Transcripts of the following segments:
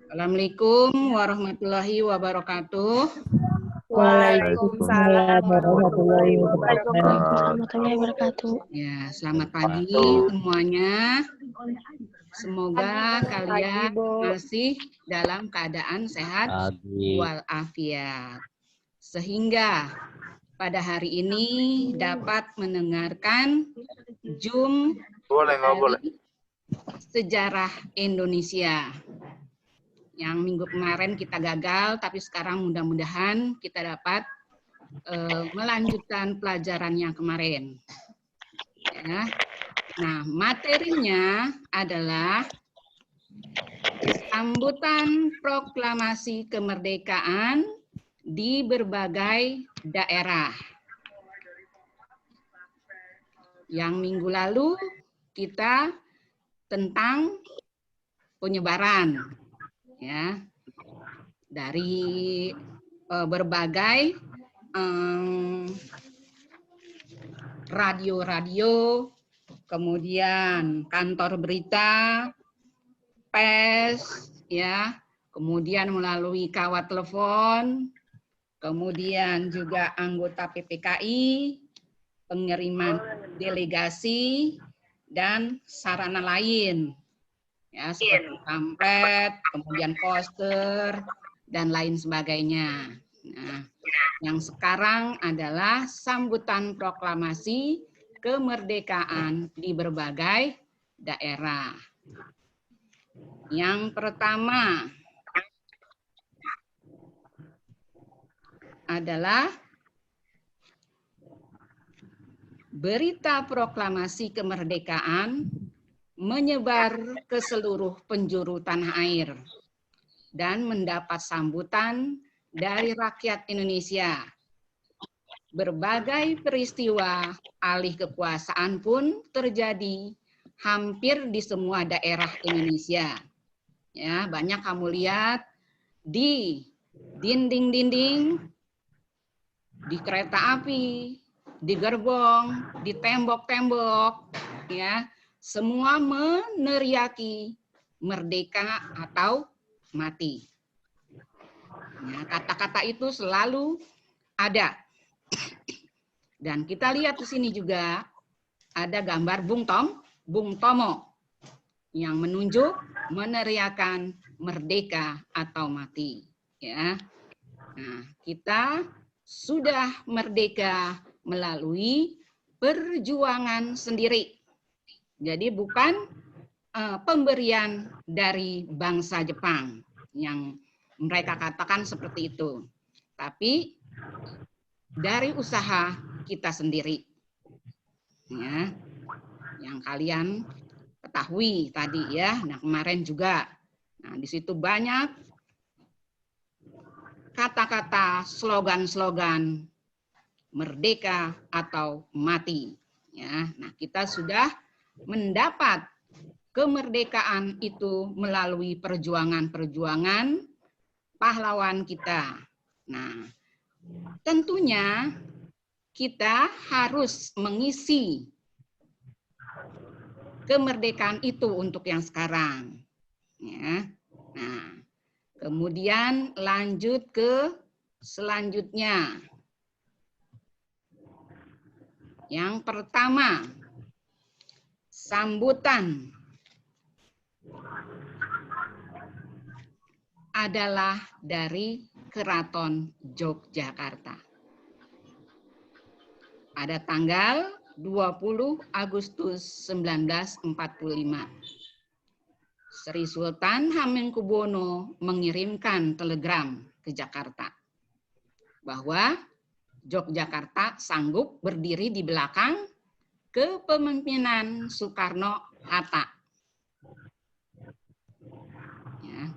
Assalamualaikum warahmatullahi wabarakatuh. Waalaikumsalam warahmatullahi wabarakatuh. Ya, selamat pagi semuanya. Semoga kalian masih dalam keadaan sehat walafiat. Sehingga pada hari ini dapat mendengarkan Zoom dari Sejarah Indonesia. Yang minggu kemarin kita gagal, tapi sekarang mudah-mudahan kita dapat melanjutkan pelajaran yang kemarin. Ya. Nah, materinya adalah sambutan proklamasi kemerdekaan di berbagai daerah. Yang minggu lalu kita tentang penyebaran, ya, dari berbagai radio-radio, kemudian kantor berita, pers, ya, kemudian melalui kawat telepon, kemudian juga anggota PPKI, pengiriman delegasi, dan sarana lain, ya, seperti pamflet, kemudian poster, dan lain sebagainya. Nah, yang sekarang adalah sambutan proklamasi kemerdekaan di berbagai daerah. Yang pertama adalah berita proklamasi kemerdekaan menyebar ke seluruh penjuru tanah air dan mendapat sambutan dari rakyat Indonesia. Berbagai peristiwa alih kekuasaan pun terjadi hampir di semua daerah Indonesia. Ya, banyak kamu lihat di dinding-dinding, di kereta api, di gerbong, di tembok-tembok, ya, semua meneriaki merdeka atau mati. Ya, kata-kata itu selalu ada. Dan kita lihat di sini juga ada gambar Bung Tomo yang menunjuk meneriakan merdeka atau mati. Ya, nah, kita sudah merdeka melalui perjuangan sendiri. Jadi bukan pemberian dari bangsa Jepang yang mereka katakan seperti itu, tapi dari usaha kita sendiri. Ya, yang kalian ketahui tadi ya. Nah, kemarin juga. Nah, di situ banyak kata-kata, slogan-slogan merdeka atau mati. Ya, nah, kita sudah mendapat kemerdekaan itu melalui perjuangan-perjuangan pahlawan kita. Nah, tentunya kita harus mengisi kemerdekaan itu untuk yang sekarang. Ya. Nah, kemudian lanjut ke selanjutnya. Yang pertama, sambutan adalah dari Keraton Yogyakarta. Pada tanggal 20 Agustus 1945. Sri Sultan Hamengkubuwono mengirimkan telegram ke Jakarta bahwa Yogyakarta sanggup berdiri di belakang kepemimpinan Soekarno-Hatta. Ya,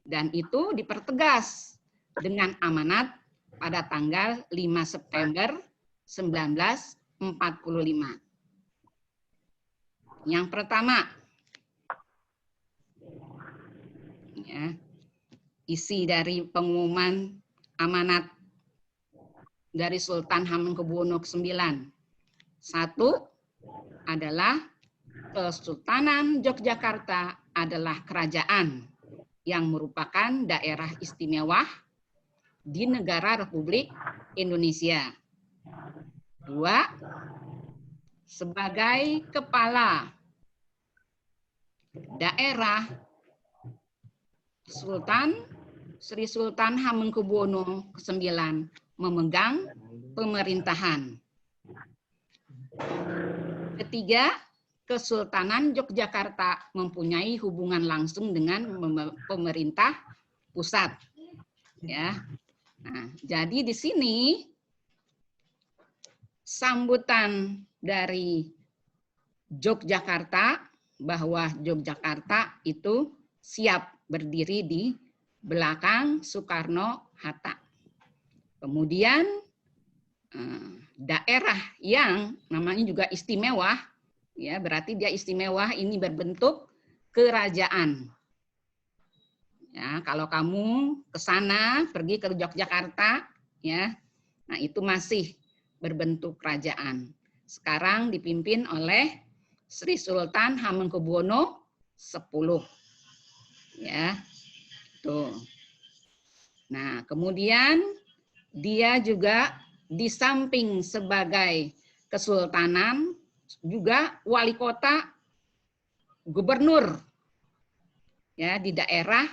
dan itu dipertegas dengan amanat pada tanggal 5 September 1945. Yang pertama, ya, isi dari pengumuman amanat dari Sultan Hamengkubuwono ke-9. Satu adalah Kesultanan Yogyakarta adalah kerajaan yang merupakan daerah istimewa di negara Republik Indonesia. 2. Sebagai kepala daerah, Sri Sultan Hamengkubuwono ke-9 memegang pemerintahan. 3. Kesultanan Yogyakarta mempunyai hubungan langsung dengan pemerintah pusat. Ya. Nah, jadi di sini sambutan dari Yogyakarta bahwa Yogyakarta itu siap berdiri di belakang Soekarno-Hatta. Kemudian daerah yang namanya juga istimewa, ya berarti dia istimewa ini berbentuk kerajaan. Ya, kalau kamu ke sana pergi ke Yogyakarta, ya, nah itu masih berbentuk kerajaan. Sekarang dipimpin oleh Sri Sultan Hamengkubuwono X. Ya, tuh. Nah, kemudian dia juga di samping sebagai kesultanan juga wali kota, gubernur, ya di daerah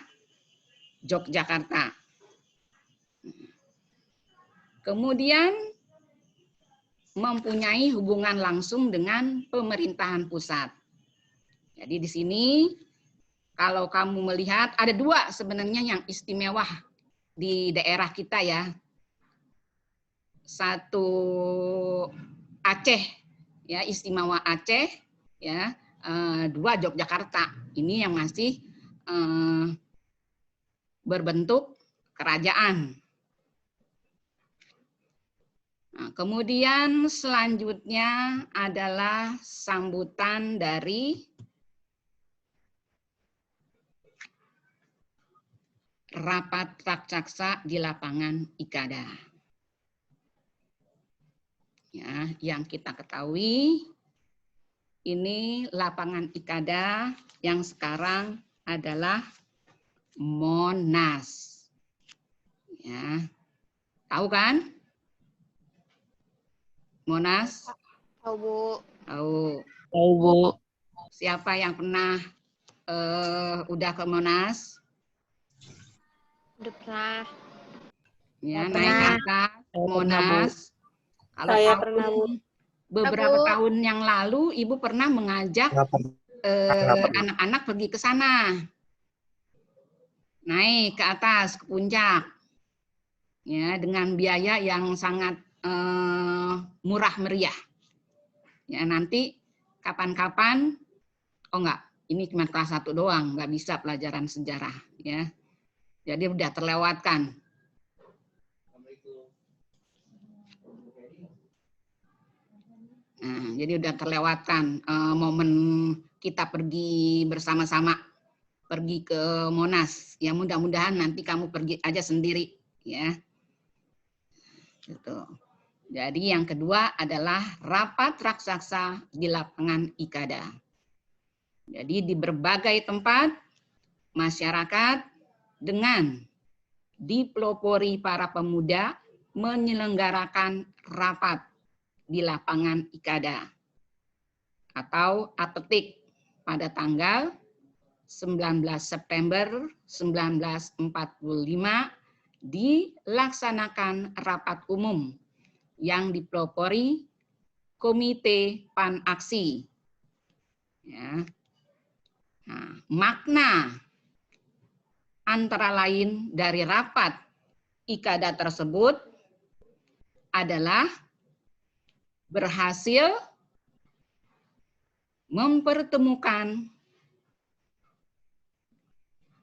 Yogyakarta. Kemudian mempunyai hubungan langsung dengan pemerintahan pusat. Jadi di sini kalau kamu melihat ada 2 sebenarnya yang istimewa di daerah kita ya. 1 Aceh, ya istimewa Aceh, ya 2 Yogyakarta. Ini yang masih berbentuk kerajaan. Nah, kemudian selanjutnya adalah sambutan dari rapat raksasa di lapangan Ikada. Ya, yang kita ketahui ini lapangan Ikada yang sekarang adalah Monas. Ya. Tahu kan? Monas? Tahu, Bu. Tahu. Tahu, Bu. Siapa yang pernah udah ke Monas? Udah pernah. Ya, Saya naik ke pernah. atas Saya pernah, Bu. Monas. Kalau Saya tahun pernah, Bu. beberapa Bu. tahun yang lalu Ibu pernah mengajak anak-anak pergi ke sana. Naik ke atas ke puncak. Ya, dengan biaya yang sangat murah meriah. Ya, nanti kapan-kapan, oh enggak, ini cuma kelas 1 doang, nggak bisa pelajaran sejarah. Ya, jadi udah terlewatkan. Nah, jadi udah terlewatkan momen kita pergi bersama-sama, pergi ke Monas. Ya mudah-mudahan nanti kamu pergi aja sendiri, ya. Gitu. Jadi yang kedua adalah rapat raksasa di lapangan Ikada. Jadi di berbagai tempat masyarakat dengan dipelopori para pemuda menyelenggarakan rapat di lapangan Ikada atau Apetik pada tanggal 19 September 1945 dilaksanakan rapat umum yang dipelopori Komite Pan-Aksi. Ya. Nah, makna antara lain dari rapat Ikada tersebut adalah berhasil mempertemukan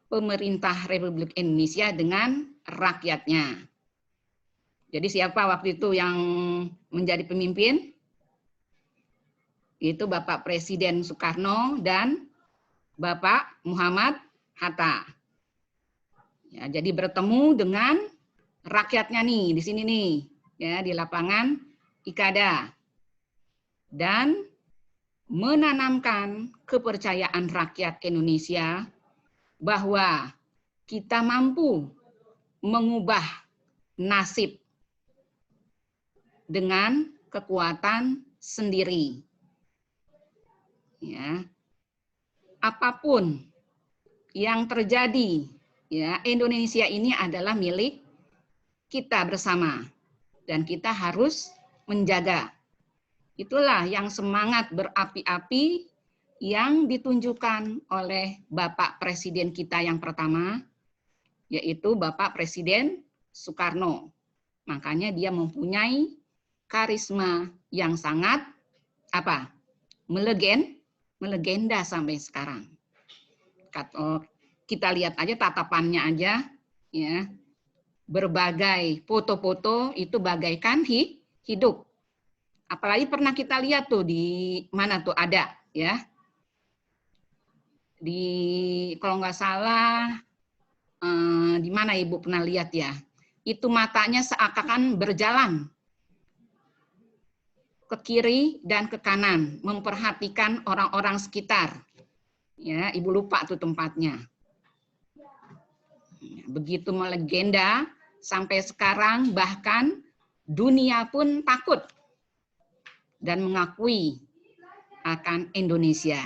pemerintah Republik Indonesia dengan rakyatnya. Jadi siapa waktu itu yang menjadi pemimpin? Itu Bapak Presiden Soekarno dan Bapak Muhammad Hatta. Ya, jadi bertemu dengan rakyatnya nih di sini nih, ya di lapangan Ikada. Dan menanamkan kepercayaan rakyat Indonesia bahwa kita mampu mengubah nasib dengan kekuatan sendiri. Ya. Apapun yang terjadi, ya, Indonesia ini adalah milik kita bersama dan kita harus menjaga. Itulah yang semangat berapi-api yang ditunjukkan oleh Bapak Presiden kita yang pertama, yaitu Bapak Presiden Soekarno. Makanya dia mempunyai karisma yang sangat melegenda sampai sekarang. Kita lihat aja tatapannya aja, ya, berbagai foto-foto itu bagaikan hidup. Apalagi pernah kita lihat tuh di mana tuh ada, ya, di kalau nggak salah di mana Ibu pernah lihat ya, itu matanya seakan berjalan ke kiri dan ke kanan, memperhatikan orang-orang sekitar. Ya, Ibu lupa tuh tempatnya. Begitu melegenda sampai sekarang, bahkan dunia pun takut dan mengakui akan Indonesia.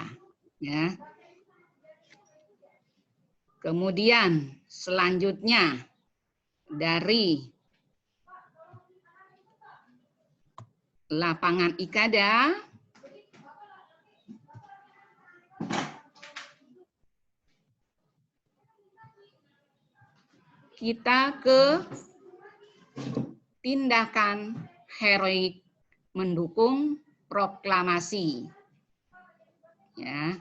Ya. Kemudian selanjutnya dari lapangan Ikada, kita ke tindakan heroik mendukung proklamasi. Ya.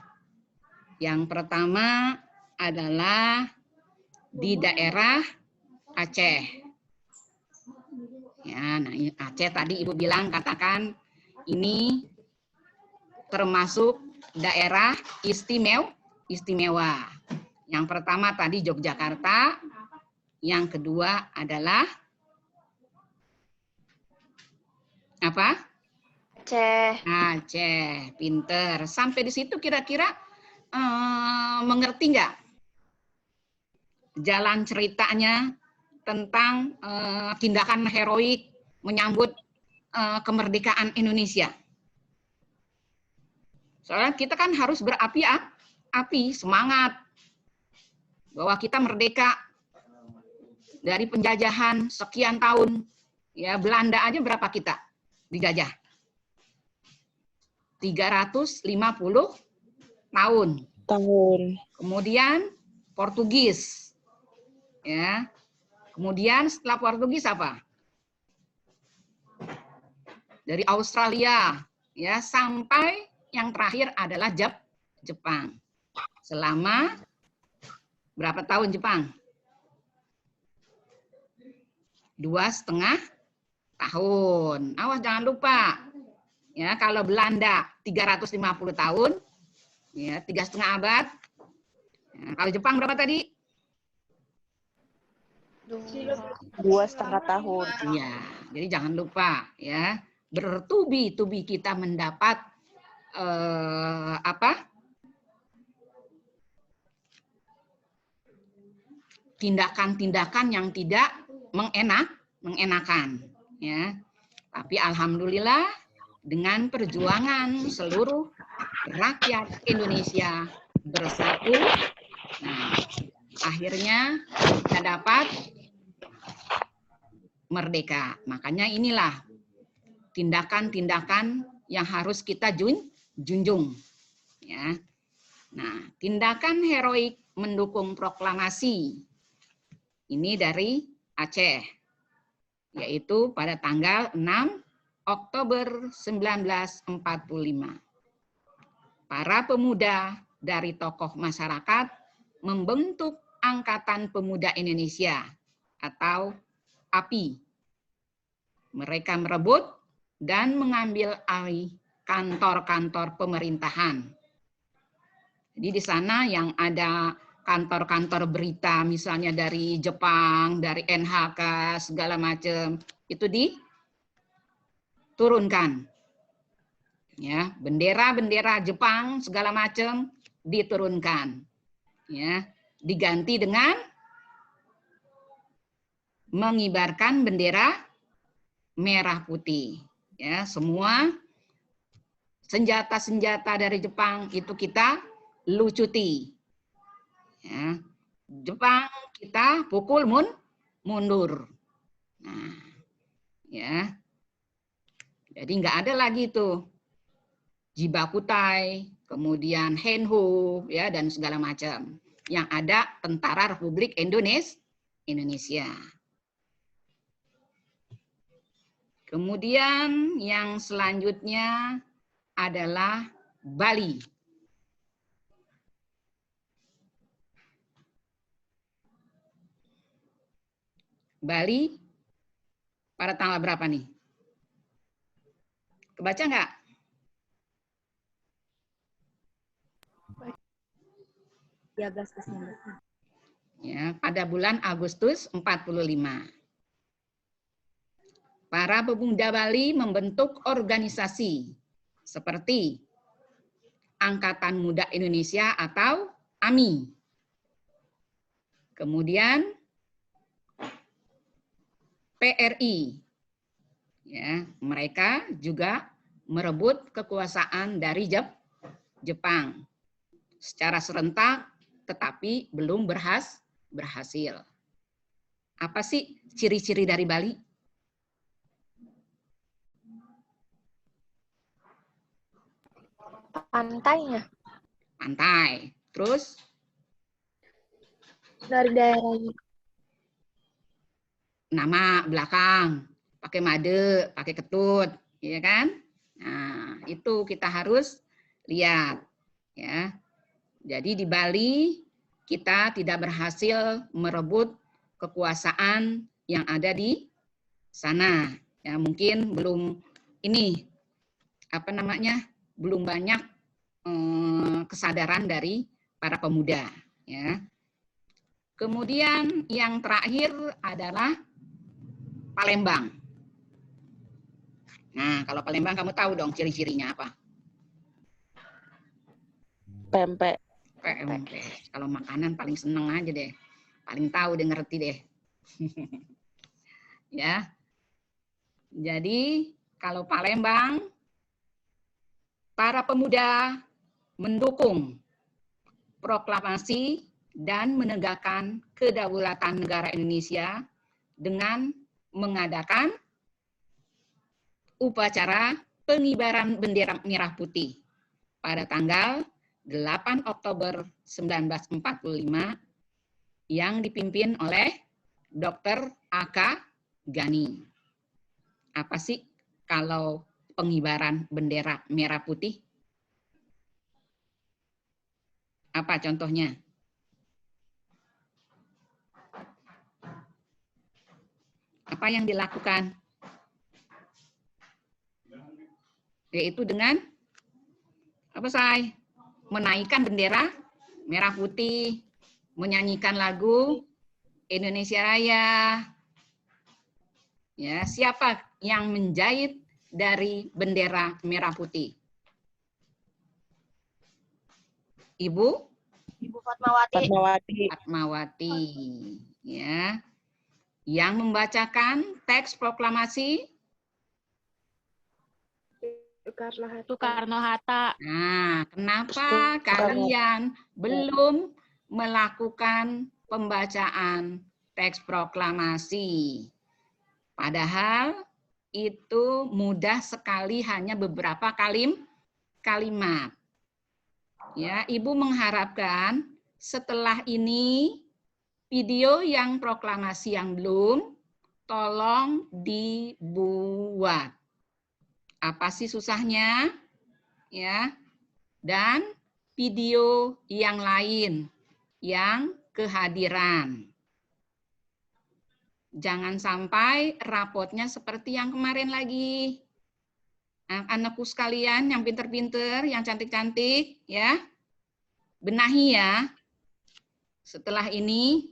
Yang pertama adalah di daerah Aceh. Ya, nah Aceh tadi Ibu bilang, katakan ini termasuk daerah istimewa. Yang pertama tadi Yogyakarta, yang kedua adalah apa? Aceh. Aceh, pinter. Sampai di situ kira-kira mengerti nggak jalan ceritanya tentang tindakan heroik menyambut kemerdekaan Indonesia? Soalnya kita kan harus berapi-api, semangat bahwa kita merdeka dari penjajahan sekian tahun. Ya, Belanda aja berapa kita dijajah? 350 tahun. Kemudian Portugis. Ya. Kemudian setelah Portugis apa? Dari Australia, ya, sampai yang terakhir adalah Jepang. Selama berapa tahun Jepang? 2,5 tahun. Awas jangan lupa. Ya, kalau Belanda 350 tahun, ya, 3,5 abad. Ya, kalau Jepang berapa tadi? 2,5 tahun. Iya, jadi jangan lupa, ya, bertubi-tubi kita mendapat tindakan-tindakan yang tidak mengenakan, ya. Tapi alhamdulillah dengan perjuangan seluruh rakyat Indonesia bersatu, nah, akhirnya kita dapat merdeka. Makanya inilah tindakan-tindakan yang harus kita junjung. Ya. Nah, tindakan heroik mendukung proklamasi ini dari Aceh, yaitu pada tanggal 6 Oktober 1945. Para pemuda dari tokoh masyarakat membentuk Angkatan Pemuda Indonesia atau API. Mereka merebut dan mengambil alih kantor-kantor pemerintahan. Jadi di sana yang ada kantor-kantor berita, misalnya dari Jepang, dari NHK, segala macam, itu diturunkan. Ya, bendera-bendera Jepang segala macam diturunkan. Ya, diganti dengan mengibarkan bendera merah putih. Ya, semua senjata-senjata dari Jepang itu kita lucuti. Ya, Jepang kita pukul mundur. Nah, ya. Jadi nggak ada lagi tuh Jibakutai, kemudian Henho, ya, dan segala macam. Yang ada Tentara Republik Indonesia. Kemudian yang selanjutnya adalah Bali. Bali pada tanggal berapa nih? Kebaca nggak? Ya, pada bulan Agustus 45. Para pemuda Bali membentuk organisasi seperti Angkatan Muda Indonesia atau AMI. Kemudian PRI. Ya, mereka juga merebut kekuasaan dari Jepang secara serentak, tetapi belum berhasil. Apa sih ciri-ciri dari Bali? Pantainya. Pantai. Terus? Dari daerahnya. Nama belakang. Pakai made, pakai ketut. Ya kan? Nah, itu kita harus lihat. Ya. Jadi di Bali kita tidak berhasil merebut kekuasaan yang ada di sana. Ya, mungkin belum ini apa namanya? Belum banyak kesadaran dari para pemuda, ya. Kemudian yang terakhir adalah Palembang. Nah, kalau Palembang kamu tahu dong ciri-cirinya apa? Pempek. PMP. Kalau makanan paling seneng aja deh. Paling tahu deh, ngerti deh. Ya. Jadi, kalau Palembang, para pemuda mendukung proklamasi dan menegakkan kedaulatan negara Indonesia dengan mengadakan upacara pengibaran bendera merah putih pada tanggal 8 Oktober 1945 yang dipimpin oleh Dr. A.K. Ghani. Apa sih kalau pengibaran bendera merah putih? Apa contohnya? Apa yang dilakukan? Yaitu dengan apa say? Menaikkan bendera merah putih, menyanyikan lagu Indonesia Raya. Ya, siapa yang menjahit dari bendera merah putih? Ibu Fatmawati. Fatmawati. Ya. Yang membacakan teks proklamasi Soekarno-Hatta. Nah, kenapa kalian belum melakukan pembacaan teks proklamasi? Padahal itu mudah sekali, hanya beberapa kalimat. Ya, Ibu mengharapkan setelah ini video yang proklamasi yang belum tolong dibuat. Apa sih susahnya? Ya. Dan video yang lain yang kehadiran. Jangan sampai rapotnya seperti yang kemarin lagi. Anakku sekalian yang pinter-pinter, yang cantik-cantik, ya. Benahi ya. Setelah ini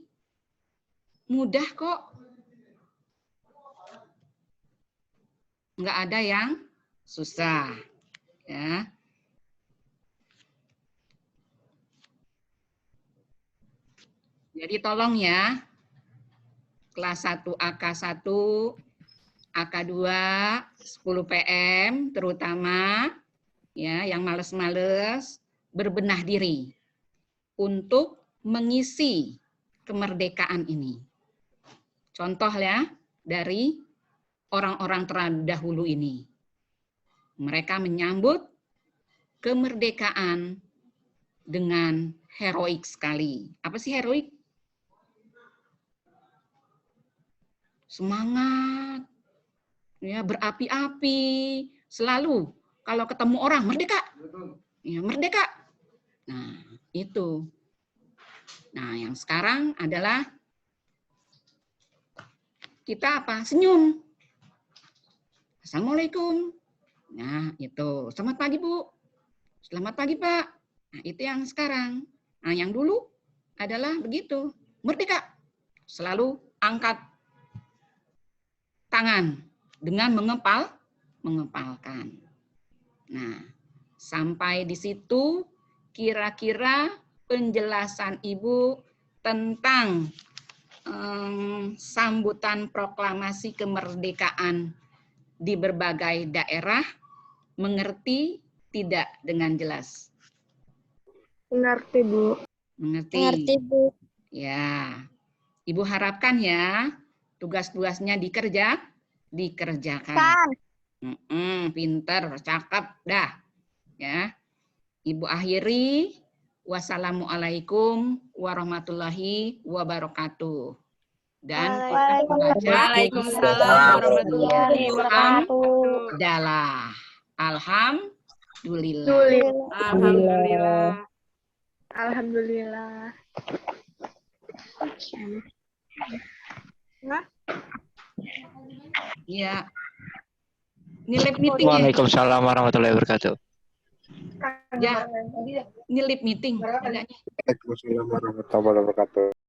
mudah kok. Nggak ada yang susah. Ya. Jadi tolong ya, kelas 1 AK1, AK2, 10 PM, terutama ya yang males-males berbenah diri untuk mengisi kemerdekaan ini. Contoh ya dari orang-orang terdahulu ini. Mereka menyambut kemerdekaan dengan heroik sekali. Apa sih heroik? Semangat, ya berapi-api, selalu kalau ketemu orang merdeka, ya merdeka. Nah itu. Nah yang sekarang adalah kita apa? Senyum. Assalamualaikum. Nah itu. Selamat pagi Bu. Selamat pagi Pak. Nah itu yang sekarang. Nah yang dulu adalah begitu. Merdeka. Selalu angkat tangan dengan mengepalkan. Nah, sampai di situ kira-kira penjelasan Ibu tentang sambutan proklamasi kemerdekaan di berbagai daerah mengerti tidak dengan jelas? Mengerti, Bu. Mengerti. Mengerti, Bu. Ya. Ibu harapkan ya tugas-tugasnya dikerjakan. Pinter, cakep, dah. Ya. Ibu akhiri. Wassalamualaikum warahmatullahi wabarakatuh. Dan kita membaca Waalaikumsalam warahmatullahi wabarakatuh. adalah alhamdulillah. Alhamdulillah. Alhamdulillah. Ya. Ini live meeting ya. Waalaikumsalam warahmatullahi wabarakatuh. Ya. Ini live meeting. Waalaikumsalam warahmatullahi wabarakatuh.